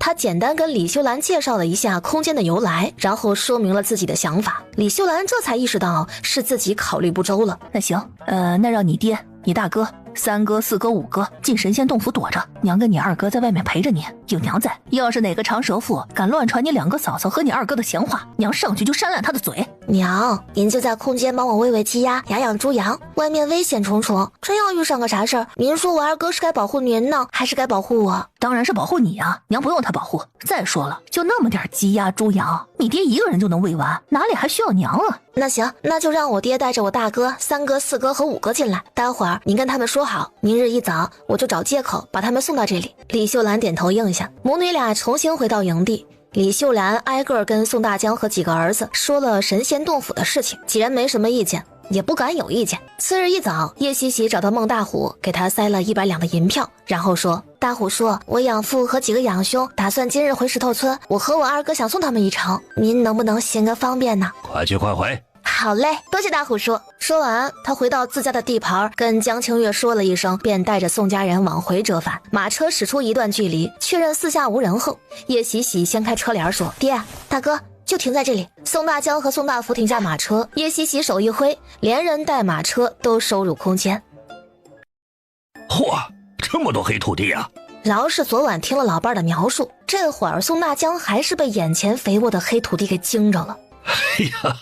他简单跟李秀兰介绍了一下空间的由来，然后说明了自己的想法。李秀兰这才意识到是自己考虑不周了。那行，那让你爹、你大哥、三哥、四哥、五哥进神仙洞府躲着，娘跟你二哥在外面陪着你。有娘在，要是哪个长舌妇敢乱传你两个嫂嫂和你二哥的闲话，娘上去就扇烂他的嘴。娘，您就在空间帮我喂喂鸡鸭，养养猪羊，外面危险重重，真要遇上个啥事儿，您说我二哥是该保护您呢，还是该保护我？当然是保护你啊，娘不用他保护。再说了，就那么点鸡鸭猪羊，你爹一个人就能喂完，哪里还需要娘啊？那行，那就让我爹带着我大哥、三哥、四哥和五哥进来，待会儿您跟他们说好，明日一早我就找借口把他们送到这里。李秀兰点头应下，母女俩重新回到营地。李秀兰挨个跟宋大江和几个儿子说了神仙洞府的事情，几人没什么意见，也不敢有意见。次日一早，叶喜喜找到孟大虎，给他塞了100两的银票，然后说：大虎说，我养父和几个养兄打算今日回石头村，我和我二哥想送他们一程，您能不能行个方便呢？快去快回。好嘞，多谢大虎叔。说完，他回到自家的地盘，跟江清月说了一声，便带着宋家人往回折返。马车驶出一段距离，确认四下无人后，叶喜喜掀开车帘说：爹，大哥，就停在这里。宋大江和宋大福停下马车，叶喜喜手一挥，连人带马车都收入空间。嚯，这么多黑土地啊！饶是昨晚听了老伴的描述，这会儿宋大江还是被眼前肥沃的黑土地给惊着了。哎呀，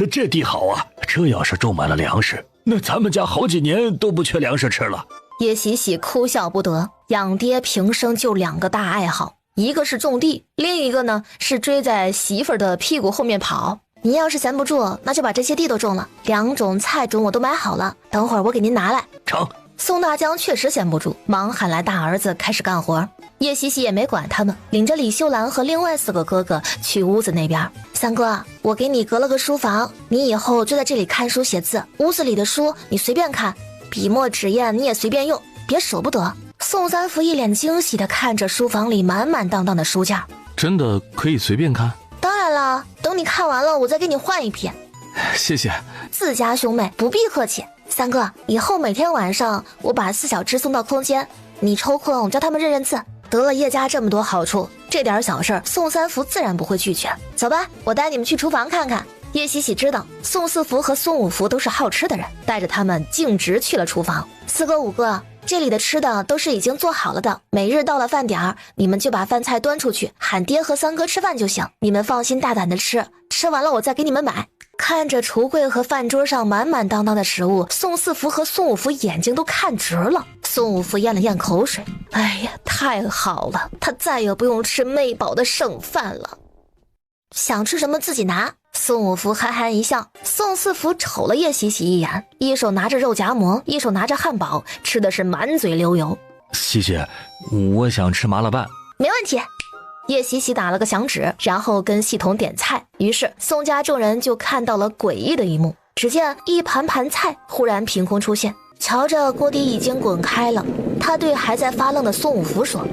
这地好啊！这要是种满了粮食，那咱们家好几年都不缺粮食吃了。叶喜喜哭笑不得，养爹平生就2个大爱好，一个是种地，另一个呢是追在媳妇儿的屁股后面跑。您要是闲不住，那就把这些地都种了，2种菜种我都买好了，等会儿我给您拿来。成。宋大江确实闲不住，忙喊来大儿子开始干活。叶喜喜也没管他们，领着李秀兰和另外4个哥哥去屋子那边。三哥，我给你隔了个书房，你以后就在这里看书写字，屋子里的书你随便看，笔墨纸砚你也随便用，别舍不得。宋三福一脸惊喜地看着书房里满满当当的书架。真的可以随便看？当然了，等你看完了我再给你换一批。谢谢。自家兄妹不必客气。三哥，以后每天晚上我把4小只送到空间，你抽空我教他们认字。得了叶家这么多好处，这点小事宋三福自然不会拒绝。走吧，我带你们去厨房看看。叶喜喜知道宋四福和宋五福都是好吃的人，带着他们径直去了厨房。4哥5哥，这里的吃的都是已经做好了的，每日到了饭点儿，你们就把饭菜端出去，喊爹和三哥吃饭就行。你们放心大胆的吃，吃完了我再给你们买。看着橱柜和饭桌上满满当当的食物，宋四福和宋五福眼睛都看直了。宋五福咽了咽口水，哎呀，太好了，他再也不用吃妹宝的剩饭了。想吃什么自己拿。宋五福憨憨一笑，宋四福瞅了叶喜喜一眼，一手拿着肉夹馍，一手拿着汉堡，吃的是满嘴流油。喜喜，我想吃麻辣拌。没问题。叶喜喜打了个响指，然后跟系统点菜。于是宋家众人就看到了诡异的一幕，只见一盘盘菜忽然凭空出现，瞧着锅底已经滚开了，他对还在发愣的宋五福说：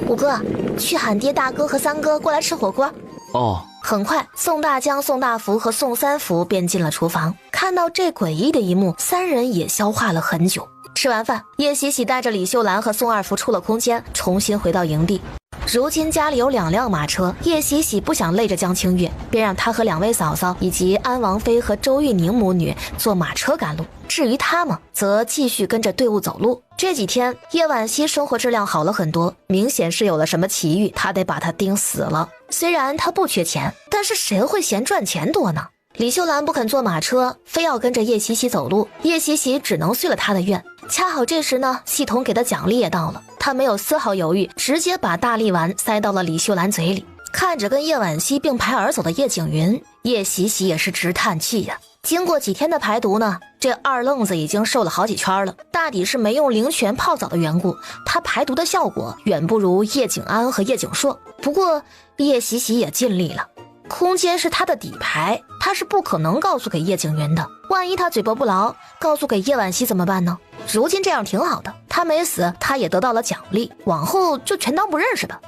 五哥，去喊爹大哥和三哥过来吃火锅。哦。很快宋大江、宋大福和宋三福便进了厨房，看到这诡异的一幕，3人也消化了很久。吃完饭，叶喜喜带着李秀兰和宋二福出了空间，重新回到营地。如今家里有2辆马车，叶喜喜不想累着江清月，便让她和2位嫂嫂以及安王妃和周玉宁母女坐马车赶路，至于他们则继续跟着队伍走路。这几天叶婉熙生活质量好了很多，明显是有了什么奇遇，他得把她盯死了。虽然他不缺钱，但是谁会嫌赚钱多呢？李秀兰不肯坐马车，非要跟着叶喜喜走路，叶喜喜只能遂了他的愿。恰好这时呢，系统给的奖励也到了，他没有丝毫犹豫，直接把大力丸塞到了李秀兰嘴里。看着跟叶婉熙并排而走的叶景云，叶喜喜也是直叹气呀。经过几天的排毒呢，这二愣子已经瘦了好几圈了，大抵是没用灵泉泡澡的缘故，他排毒的效果远不如叶景安和叶景硕。不过叶喜喜也尽力了，空间是他的底牌，他是不可能告诉给叶景云的，万一他嘴巴不牢，告诉给叶婉熙怎么办呢？如今这样挺好的，他没死，他也得到了奖励，往后就全当不认识的。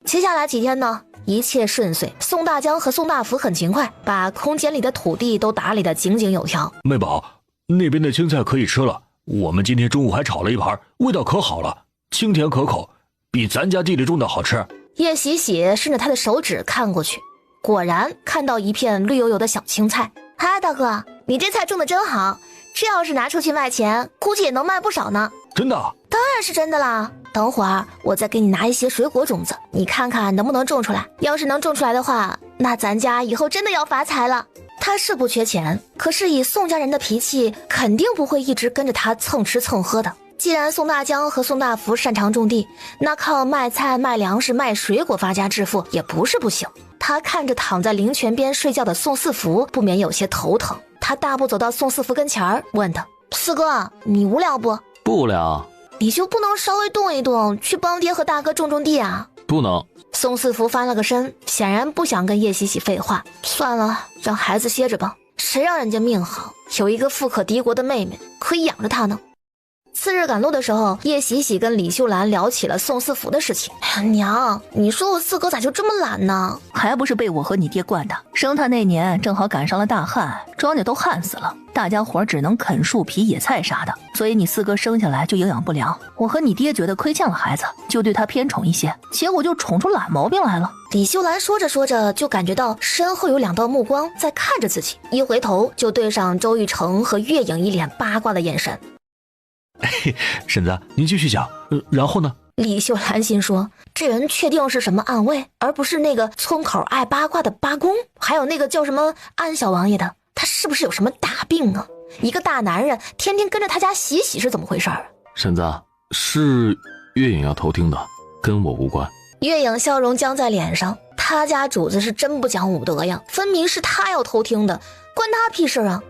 接下来几天呢，一切顺遂，宋大江和宋大福很勤快，把空间里的土地都打理得井井有条。妹宝，那边的青菜可以吃了，我们今天中午还炒了一盘，味道可好了，清甜可口，比咱家地里种的好吃。叶喜喜顺着他的手指看过去，果然看到一片绿油油的小青菜。嗨，大哥，你这菜种的真好，这要是拿出去卖钱，估计也能卖不少呢。真的？当然是真的啦。等会儿我再给你拿一些水果种子，你看看能不能种出来。要是能种出来的话，那咱家以后真的要发财了。他是不缺钱，可是以宋家人的脾气，肯定不会一直跟着他蹭吃蹭喝的。既然宋大江和宋大福擅长种地，那靠卖菜卖粮食卖水果发家致富也不是不行。他看着躺在灵泉边睡觉的宋四福，不免有些头疼。他大步走到宋四福跟前儿，问他：四哥，你无聊不？不无聊。你就不能稍微动一动，去帮爹和大哥种种地啊？不能。宋四福翻了个身，显然不想跟叶喜喜废话。算了，让孩子歇着吧。谁让人家命好，有一个富可敌国的妹妹可以养着他呢。次日赶路的时候，叶喜喜跟李秀兰聊起了宋四福的事情。娘，你说我四哥咋就这么懒呢？还不是被我和你爹惯的。生他那年正好赶上了大旱，庄稼都旱死了，大家伙只能啃树皮、野菜啥的，所以你四哥生下来就营养不良。我和你爹觉得亏欠了孩子，就对他偏宠一些，结果就宠出懒毛病来了。李秀兰说着说着，就感觉到身后有两道目光在看着自己，一回头就对上周玉成和月影一脸八卦的眼神。婶子，您继续讲。然后呢？李秀兰心说，这人确定是什么暗卫，而不是那个村口爱八卦的八公，还有那个叫什么安小王爷的，他是不是有什么大病啊？一个大男人天天跟着他家喜喜是怎么回事啊？婶子，是月影要偷听的，跟我无关。月影笑容僵在脸上，他家主子是真不讲武德呀，分明是他要偷听的，关他屁事啊！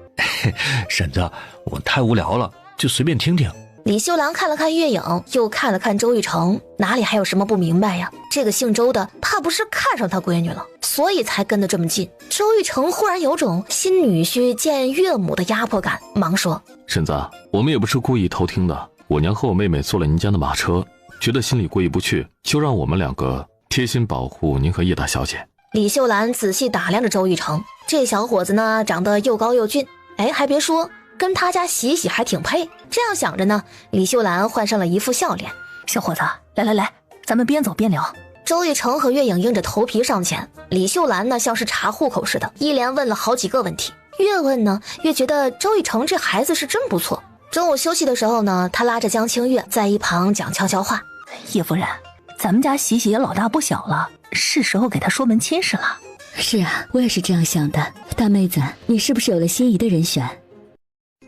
婶子，我太无聊了，就随便听听。李秀兰看了看月影，又看了看周玉成，哪里还有什么不明白呀？这个姓周的怕不是看上他闺女了，所以才跟得这么近。周玉成忽然有种新女婿见岳母的压迫感，忙说：婶子，我们也不是故意偷听的，我娘和我妹妹坐了您家的马车，觉得心里过意不去，就让我们两个贴心保护您和叶大小姐。李秀兰仔细打量着周玉成，这小伙子呢，长得又高又俊，哎，还别说，跟他家喜喜还挺配。这样想着呢，李秀兰换上了一副笑脸。小伙子，来，咱们边走边聊。周玉成和月影硬着头皮上前，李秀兰呢像是查户口似的，一连问了好几个问题。越问呢，越觉得周玉成这孩子是真不错。中午休息的时候呢，他拉着江清月在一旁讲悄悄话：叶夫人，咱们家喜喜也老大不小了，是时候给他说门亲事了。是啊，我也是这样想的。大妹子，你是不是有了心仪的人选？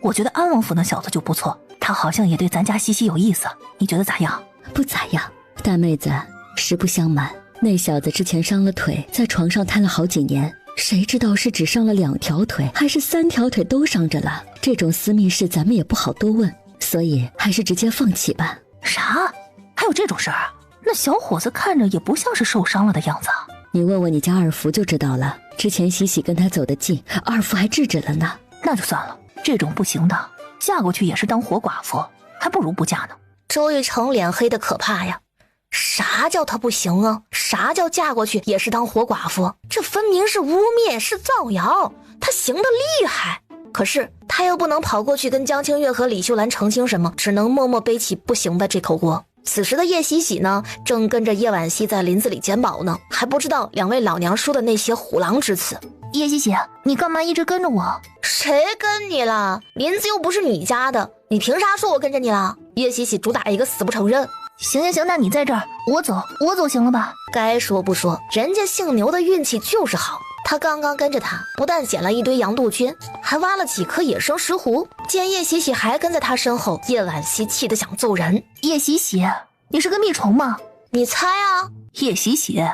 我觉得安王府那小子就不错，他好像也对咱家喜喜有意思，你觉得咋样？不咋样。大妹子，实不相瞒，那小子之前伤了腿，在床上瘫了好几年，谁知道是只伤了2条腿，还是3条腿都伤着了。这种私密事咱们也不好多问，所以还是直接放弃吧。啥？还有这种事儿啊？那小伙子看着也不像是受伤了的样子。你问问你家二福就知道了，之前喜喜跟他走得近，二福还制止了呢。那就算了，这种不行的，嫁过去也是当活寡妇，还不如不嫁呢。周玉成脸黑的可怕呀！啥叫他不行啊？啥叫嫁过去也是当活寡妇？这分明是污蔑，是造谣，他行得厉害。可是他又不能跑过去跟江清月和李秀兰澄清什么，只能默默背起不行的这口锅。此时的叶喜喜呢，正跟着叶婉熙在林子里捡宝呢，还不知道两位老娘说的那些虎狼之词。叶喜喜，你干嘛一直跟着我？谁跟你了？林子又不是你家的，你凭啥说我跟着你了？叶喜喜主打一个死不承认。行，那你在这儿，我走行了吧？该说不说，人家姓牛的运气就是好。他刚刚跟着他，不但捡了一堆洋杜鹃，还挖了几颗野生石斛。见叶喜喜还跟在他身后，叶婉熙气得想揍人。叶喜喜，你是个蜜虫吗？你猜啊？叶喜喜，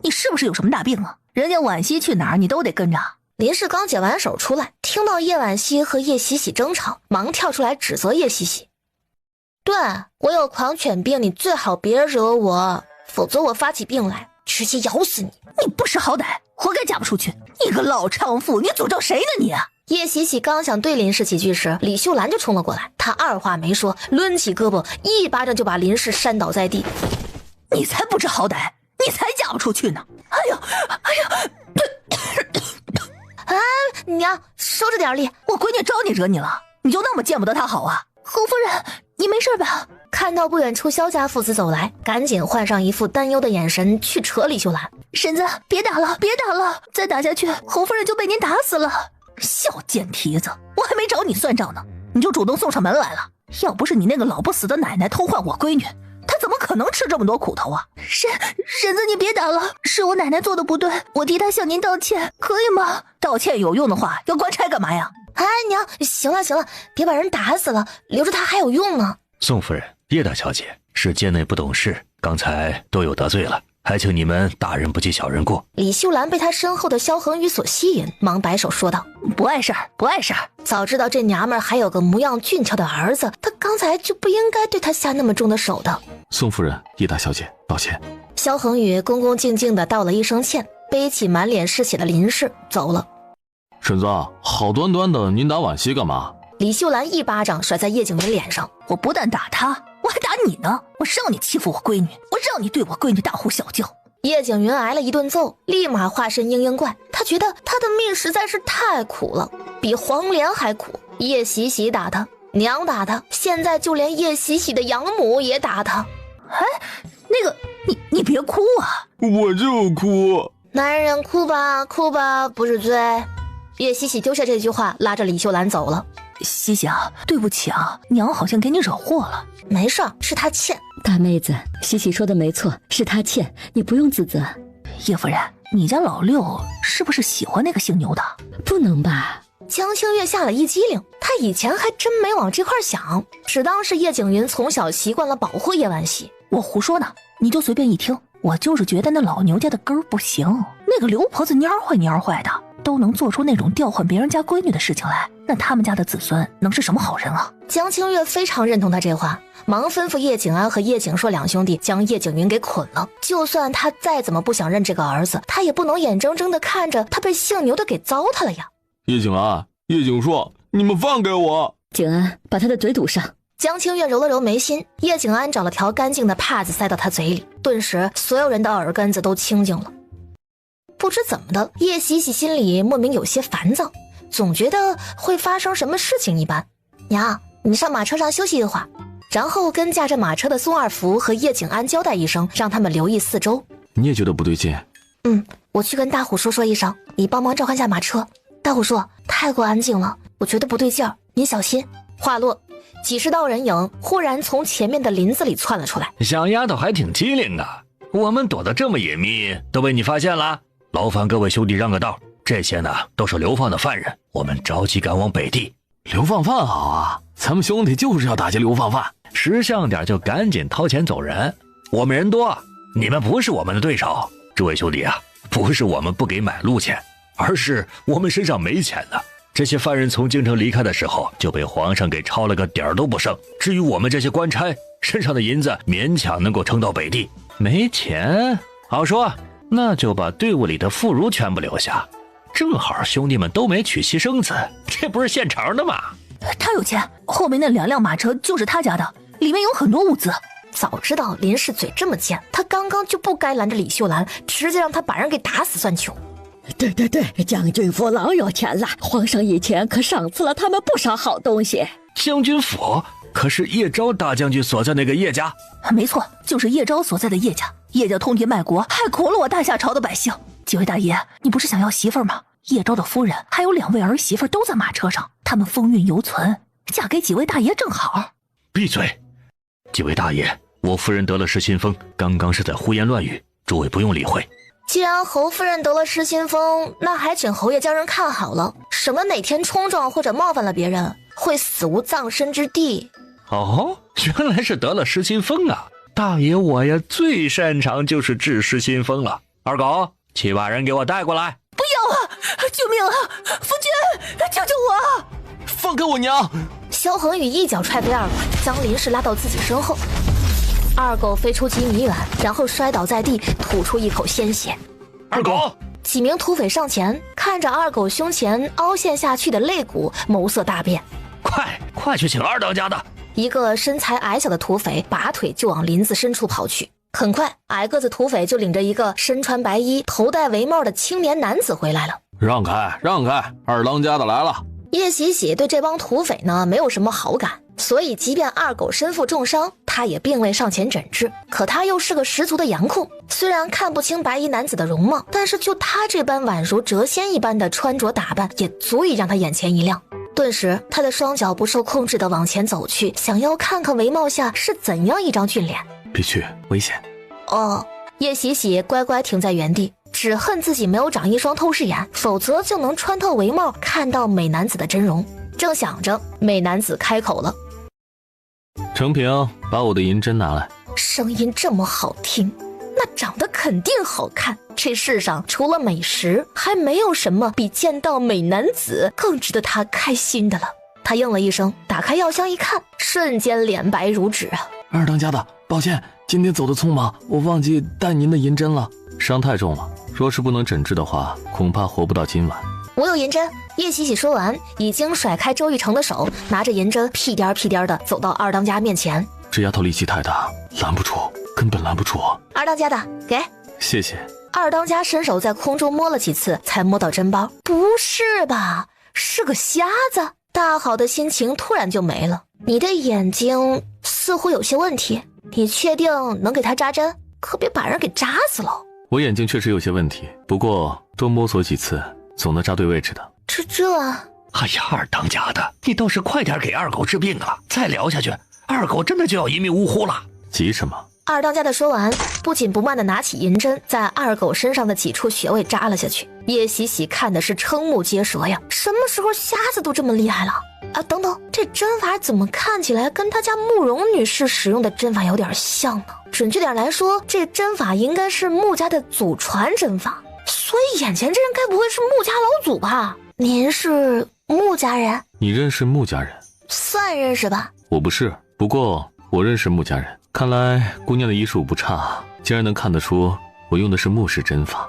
你是不是有什么大病啊？人家婉熙去哪儿你都得跟着。林氏刚解完手出来，听到叶婉熙和叶喜喜争吵，忙跳出来指责叶喜喜。对，我有狂犬病，你最好别惹我，否则我发起病来直接咬死你。你不识好歹，活该嫁不出去。你个老娼妇，你诅咒谁呢你？叶喜喜刚想对林氏几句时，李秀兰就冲了过来，她二话没说，抡起胳膊一巴掌就把林氏扇倒在地。你才不知好歹，你才嫁不出去呢。哎呀啊，娘，收着点力，我闺女招你惹你了，你就那么见不得她好啊？侯夫人，你没事吧？看到不远处萧家父子走来，赶紧换上一副担忧的眼神去扯李秀兰。婶子，别打了，别打了，再打下去，侯夫人就被您打死了。小贱蹄子，我还没找你算账呢，你就主动送上门来了。要不是你那个老不死的奶奶偷换我闺女，她怎么可能吃这么多苦头啊？婶子，你别打了，是我奶奶做的不对，我替她向您道歉，可以吗？道歉有用的话，要官差干嘛呀？哎，娘，行了，别把人打死了，留着他还有用呢。宋夫人，叶大小姐是贱内不懂事，刚才多有得罪了，还请你们大人不计小人过。李秀兰被他身后的萧恒宇所吸引，忙摆手说道：不碍事儿，不碍事儿。早知道这娘们儿还有个模样俊俏的儿子，他刚才就不应该对他下那么重的手的。宋夫人，叶大小姐，抱歉。萧恒宇恭恭敬敬地道了一声歉，背起满脸是血的林氏走了。婶子，好端端的您打婉惜干嘛？李秀兰一巴掌甩在叶景云脸上，我不但打他，我还打你呢！我让你欺负我闺女，我让你对我闺女大呼小叫。叶景云挨了一顿揍，立马化身嘤嘤怪。他觉得他的命实在是太苦了，比黄连还苦。叶喜喜打他，娘打他，现在就连叶喜喜的养母也打他。哎，那个，你别哭啊！我就哭。男人哭吧哭吧不是罪。叶喜喜丢下这句话，拉着李秀兰走了。喜喜啊，对不起啊，娘好像给你惹祸了。没事，是她欠。大妹子，喜喜说的没错，是她欠，你不用自责。叶夫人，你家老六是不是喜欢那个姓牛的？不能吧？江清月吓了一激灵，他以前还真没往这块想，只当是叶景云从小习惯了保护叶婉惜。我胡说呢，你就随便一听。我就是觉得那老牛家的根儿不行，那个刘婆子蔫坏的，都能做出那种调换别人家闺女的事情来，那他们家的子孙能是什么好人啊？江清月非常认同他这话，忙吩咐叶景安和叶景硕两兄弟将叶景云给捆了。就算他再怎么不想认这个儿子，他也不能眼睁睁地看着他被姓牛的给糟蹋了呀。叶景安、叶景硕，你们放开我！景安，把他的嘴堵上。江清月揉了揉眉心，叶景安找了条干净的帕子塞到他嘴里，顿时所有人的耳根子都清净了。不知怎么的，叶喜喜心里莫名有些烦躁，总觉得会发生什么事情一般。娘，你上马车上休息一会儿，然后跟驾着马车的宋二福和叶景安交代一声，让他们留意四周。你也觉得不对劲？我去跟大虎叔说一声，你帮忙照看下马车。大虎叔，太过安静了，我觉得不对劲儿，您小心。话落，几十道人影忽然从前面的林子里窜了出来。小丫头还挺机灵啊，我们躲得这么隐秘，都被你发现了。劳烦各位兄弟让个道，这些呢都是流放的犯人，我们着急赶往北地。流放犯好啊，咱们兄弟就是要打击流放犯，识相点就赶紧掏钱走人。我们人多，你们不是我们的对手。诸位兄弟啊，不是我们不给买路钱，而是我们身上没钱呢。这些犯人从京城离开的时候就被皇上给抄了个点儿都不剩，至于我们这些官差，身上的银子勉强能够撑到北地。没钱好说，那就把队伍里的妇孺全部留下，正好兄弟们都没娶妻生子，这不是现成的吗？他有钱，后面那2辆马车就是他家的，里面有很多物资。早知道林氏嘴这么贱，他刚刚就不该拦着李秀兰，直接让他把人给打死算球。对，将军府老有钱了，皇上以前可赏赐了他们不少好东西。将军府可是叶昭大将军所在那个叶家？没错，就是叶昭所在的叶家。叶家通天卖国，害苦了我大夏朝的百姓。几位大爷，你不是想要媳妇儿吗？叶昭的夫人还有2位儿媳妇都在马车上，他们风韵犹存，嫁给几位大爷正好。闭嘴！几位大爷，我夫人得了失心疯，刚刚是在胡言乱语，诸位不用理会。既然侯夫人得了失心疯，那还请侯爷将人看好了，省得哪天冲撞或者冒犯了别人，会死无葬身之地。哦，原来是得了失心疯啊！大爷我呀，最擅长就是治失心疯了。二狗，去把人给我带过来。不要啊！救命啊！夫君，救救我啊！放开我娘！萧恒宇一脚踹飞二狗，将林氏拉到自己身后。二狗飞出几米远，然后摔倒在地，吐出一口鲜血。二狗！几名土匪上前，看着二狗胸前凹陷下去的肋骨，眸色大变。快去请二当家的！一个身材矮小的土匪拔腿就往林子深处跑去。很快，矮个子土匪就领着一个身穿白衣、头戴围帽的青年男子回来了。让开，二当家的来了。叶喜喜对这帮土匪呢没有什么好感，所以即便二狗身负重伤，他也并未上前诊治。可他又是个十足的颜控，虽然看不清白衣男子的容貌，但是就他这般宛如谪仙一般的穿着打扮，也足以让他眼前一亮。顿时，他的双脚不受控制地往前走去，想要看看帷帽下是怎样一张俊脸。别去，危险。哦，叶喜喜乖乖停在原地，只恨自己没有长一双透视眼，否则就能穿透帷帽看到美男子的真容。正想着，美男子开口了：程平，把我的银针拿来。声音这么好听，那长得肯定好看。这世上除了美食，还没有什么比见到美男子更值得他开心的了。他应了一声，打开药箱一看，瞬间脸白如纸啊！二当家的，抱歉，今天走得匆忙，我忘记带您的银针了。伤太重了，若是不能诊治的话，恐怕活不到今晚。我有银针。叶喜喜说完，已经甩开周玉成的手，拿着银针屁颠屁颠的走到二当家面前。这丫头力气太大，拦不住，根本拦不住。二当家的，给。谢谢。二当家伸手在空中摸了几次，才摸到针包。不是吧？是个瞎子？大好的心情突然就没了。你的眼睛似乎有些问题，你确定能给他扎针？可别把人给扎死了。我眼睛确实有些问题，不过多摸索几次，总能扎对位置的。哎呀，二当家的，你倒是快点给二狗治病啊！再聊下去，二狗真的就要一命呜呼了。急什么？二当家的说完，不紧不慢的拿起银针，在二狗身上的几处穴位扎了下去。叶喜喜看的是瞠目结舌呀，什么时候瞎子都这么厉害了啊？等等，这针法怎么看起来跟他家慕容女士使用的针法有点像呢？准确点来说，这针法应该是穆家的祖传针法，所以眼前这人该不会是穆家老祖吧？您是穆家人？你认识穆家人？算认识吧。我不是，不过我认识穆家人。看来姑娘的医术不差，竟然能看得出我用的是穆氏针法。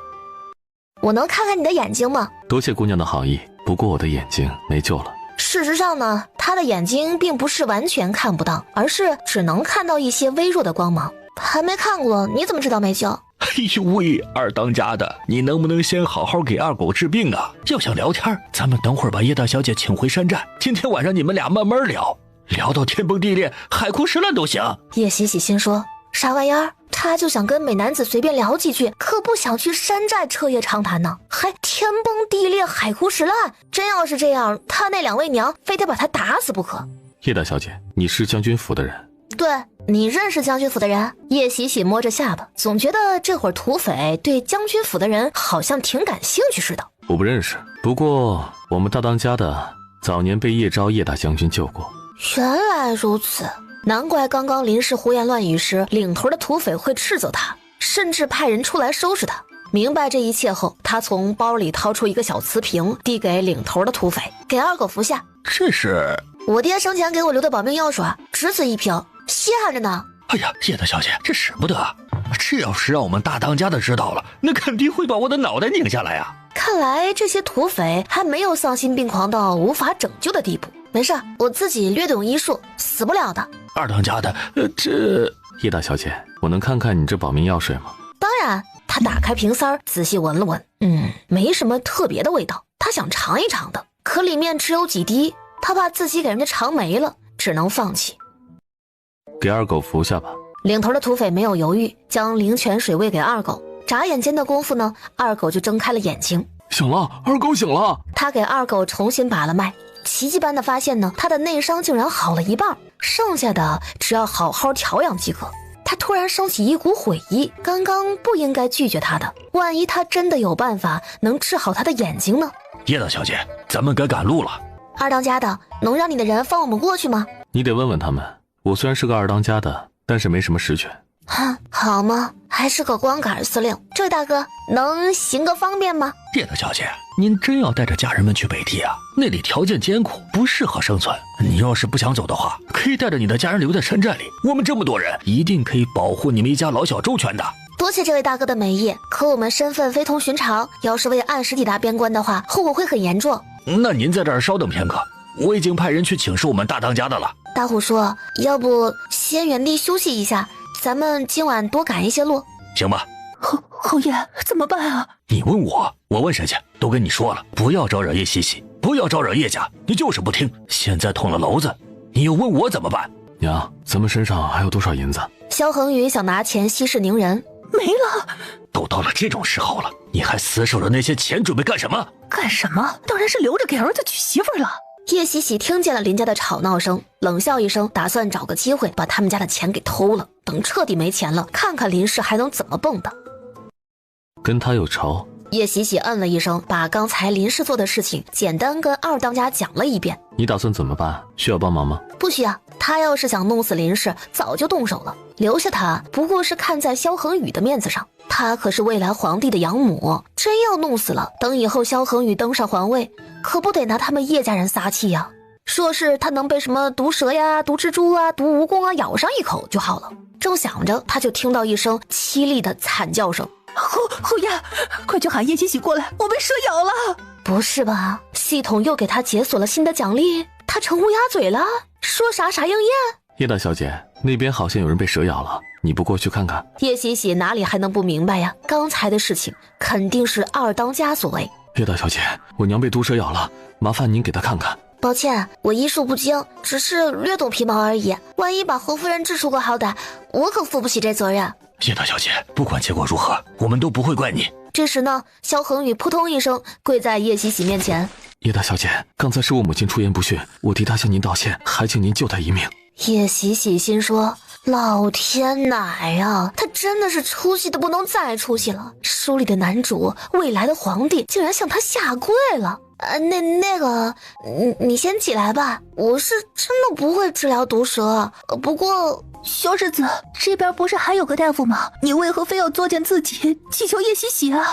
我能看看你的眼睛吗？多谢姑娘的好意，不过我的眼睛没救了。事实上呢，他的眼睛并不是完全看不到，而是只能看到一些微弱的光芒。还没看过，你怎么知道没救？哎呦喂，二当家的，你能不能先好好给二狗治病啊？要想聊天，咱们等会儿把叶大小姐请回山寨，今天晚上你们俩慢慢聊，聊到天崩地裂、海枯石烂都行。叶喜喜心说，啥玩意儿？他就想跟美男子随便聊几句，可不想去山寨彻夜长谈呢，还天崩地裂、海枯石烂。真要是这样，他那两位娘非得把他打死不可。叶大小姐，你是将军府的人？对，你认识将军府的人？叶喜喜摸着下巴，总觉得这会儿土匪对将军府的人好像挺感兴趣似的。我不认识，不过我们大当家的早年被叶昭叶大将军救过。原来如此，难怪刚刚临时胡言乱语时，领头的土匪会斥责他，甚至派人出来收拾他。明白这一切后，他从包里掏出一个小瓷瓶，递给领头的土匪，给二狗服下。这是我爹生前给我留的保命药水，只此一瓶，稀罕着呢。哎呀，叶大小姐，这使不得，这要是让我们大当家的知道了，那肯定会把我的脑袋拧下来啊！看来这些土匪还没有丧心病狂到无法拯救的地步。没事，我自己略懂医术，死不了的。二当家的，这叶大小姐，我能看看你这保命药水吗？当然。他打开瓶塞，仔细闻了闻，没什么特别的味道。他想尝一尝的，可里面只有几滴，他怕自己给人家尝没了，只能放弃。给二狗服下吧。领头的土匪没有犹豫，将灵泉水喂给二狗。眨眼间的功夫呢，二狗就睁开了眼睛。醒了，二狗醒了。他给二狗重新把了脉，奇迹般的发现呢，他的内伤竟然好了一半，剩下的只要好好调养即可。他突然升起一股悔意，刚刚不应该拒绝他的，万一他真的有办法能治好他的眼睛呢？叶大小姐，咱们该赶路了。二当家的，能让你的人放我们过去吗？你得问问他们，我虽然是个二当家的，但是没什么实权。好吗？还是个光杆司令。这位大哥，能行个方便吗？叶大小姐，您真要带着家人们去北地啊？那里条件艰苦，不适合生存。你要是不想走的话，可以带着你的家人留在山寨里，我们这么多人，一定可以保护你们一家老小周全的。多谢这位大哥的美意，可我们身份非同寻常，要是未按时抵达边关的话，后果会很严重。那您在这儿稍等片刻，我已经派人去请示我们大当家的了。大虎说，要不先原地休息一下，咱们今晚多赶一些路。行吧。侯爷，怎么办啊？你问我问谁去？都跟你说了，不要招惹叶喜喜，不要招惹叶家，你就是不听。现在捅了娄子，你又问我怎么办？娘，咱们身上还有多少银子？萧恒宇想拿钱息事宁人，没了。都到了这种时候了，你还死守着那些钱准备干什么？干什么？当然是留着给儿子娶媳妇了。叶喜喜听见了林家的吵闹声，冷笑一声，打算找个机会把他们家的钱给偷了，等彻底没钱了，看看林氏还能怎么蹦跶。跟他有仇？叶喜喜嗯了一声，把刚才林氏做的事情简单跟二当家讲了一遍。你打算怎么办？需要帮忙吗？不需要，他要是想弄死林氏，早就动手了。留下他不过是看在萧恒宇的面子上，他可是未来皇帝的养母，真要弄死了，等以后萧恒宇登上皇位，可不得拿他们叶家人撒气呀？说是他能被什么毒蛇呀、毒蜘蛛啊、毒蜈蚣啊咬上一口就好了。正想着，他就听到一声凄厉的惨叫声。侯爷，快去喊叶喜喜过来，我被蛇咬了！不是吧？系统又给他解锁了新的奖励，他成乌鸦嘴了，说啥啥应验。叶大小姐，那边好像有人被蛇咬了，你不过去看看？叶喜喜哪里还能不明白呀？刚才的事情肯定是二当家所为。叶大小姐，我娘被毒蛇咬了，麻烦您给她看看。抱歉，我医术不精，只是略懂皮毛而已。万一把侯夫人治出个好歹，我可负不起这责任。叶大小姐，不管结果如何，我们都不会怪你。这时呢，萧恒宇扑通一声跪在叶喜喜面前。叶大小姐，刚才是我母亲出言不逊，我替她向您道歉，还请您救她一命。叶喜喜心说，老天奶呀，他真的是出息的不能再出息了。书里的男主，未来的皇帝，竟然向他下跪了。那个，你先起来吧，我是真的不会治疗毒蛇。不过，小世子，这边不是还有个大夫吗？你为何非要作践自己，祈求叶喜喜啊？